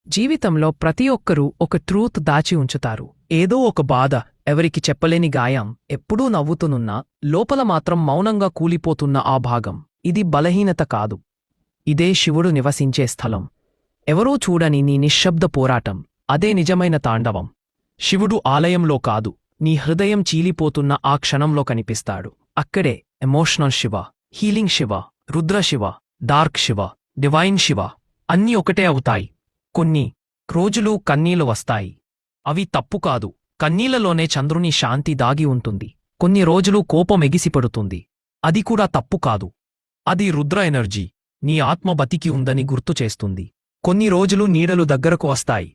జీవితంలో ప్రతి ఒక్కరూ ఒక ట్రూత్ దాచి ఉంచుతారు. ఏదో ఒక బాధ, ఎవరికి చెప్పలేని గాయం, ఎప్పుడూ నవ్వుతునున్నా లోపల మాత్రం మౌనంగా కూలిపోతున్న ఆ భాగం. ఇది బలహీనత కాదు. ఇదే శివుడు నివసించే స్థలం. ఎవరూ చూడని నీ నిశ్శబ్ద పోరాటం, అదే నిజమైన తాండవం. శివుడు ఆలయంలో కాదు, నీ హృదయం చీలిపోతున్న ఆ క్షణంలో కనిపిస్తాడు. అక్కడే emotional Shiva, healing Shiva, Rudra Shiva, dark Shiva, divine Shiva అన్నీ ఒకటే అవుతాయి. కొన్ని రోజులు కన్నీళ్లు వస్తాయి. అవి తప్పు కాదు. కన్నీళ్లలోనే చంద్రుని శాంతి దాగి ఉంటుంది. కొన్ని రోజులు కోపం ఎగిసిపడుతుంది. అది కూడా తప్పు కాదు. అది రుద్ర ఎనర్జీ, నీ ఆత్మ బతికి ఉందని గుర్తు చేస్తుంది. కొన్ని రోజులు నీడలు దగ్గరకు వస్తాయి.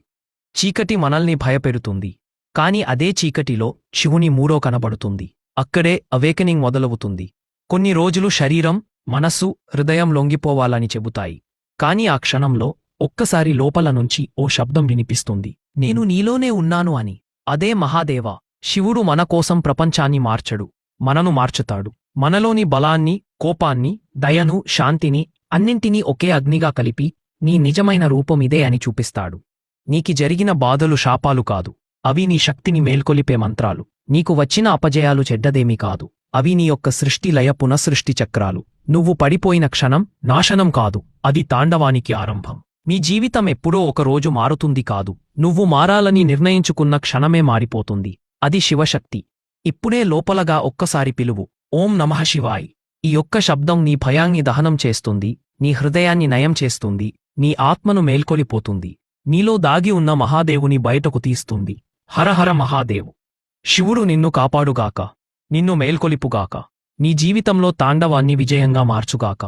చీకటి మనల్ని భయపెడుతుంది. కాని అదే చీకటిలో శివుని మూడో కనబడుతుంది. అక్కడే అవేకనింగ్ మొదలవుతుంది. కొన్ని రోజులు శరీరం, మనస్సు, హృదయం లొంగిపోవాలని చెబుతాయి. కాని ఆ క్షణంలో ఒక్కసారి లోపల నుంచి ఓ శబ్దం వినిపిస్తుంది, నేను నీలోనే ఉన్నాను అని. అదే మహాదేవ. శివుడు మన కోసం ప్రపంచాన్ని మార్చడు, మనను మార్చుతాడు. మనలోని బలాన్ని, కోపాన్ని, దయను, శాంతిని అన్నింటినీ ఒకే అగ్నిగా కలిపి నీ నిజమైన రూపమిదే అని చూపిస్తాడు. నీకి జరిగిన బాధలు శాపాలు కాదు, అవి నీ శక్తిని మేల్కొలిపే మంత్రాలు. నీకు వచ్చిన అపజయాలు చెడ్డదేమీ కాదు, అవి నీ యొక్క సృష్టి లయ పునఃసృష్టి చక్రాలు. నువ్వు పడిపోయిన క్షణం నాశనం కాదు, అది తాండవానికి ఆరంభం. మీ జీవితం ఎప్పుడో ఒకరోజు మారుతుంది కాదు, నువ్వు మారాలని నిర్ణయించుకున్న క్షణమే మారిపోతుంది. అది శివశక్తి. ఇప్పుడే లోపలగా ఒక్కసారి పిలువు, ఓం నమః శివాయ్. ఈ ఒక్క శబ్దం నీ భయాన్ని దహనం చేస్తుంది, నీ హృదయాన్ని నయం చేస్తుంది, నీ ఆత్మను మేల్కొలిపోతుంది. నీలో దాగి ఉన్న మహాదేవుని బయటకు తీస్తుంది. హరహర మహాదేవు. శివుడు నిన్ను కాపాడుగాక, నిన్ను మేల్కొలిపుగాక, నీ జీవితంలో తాండవాన్ని విజయంగా మార్చుగాక.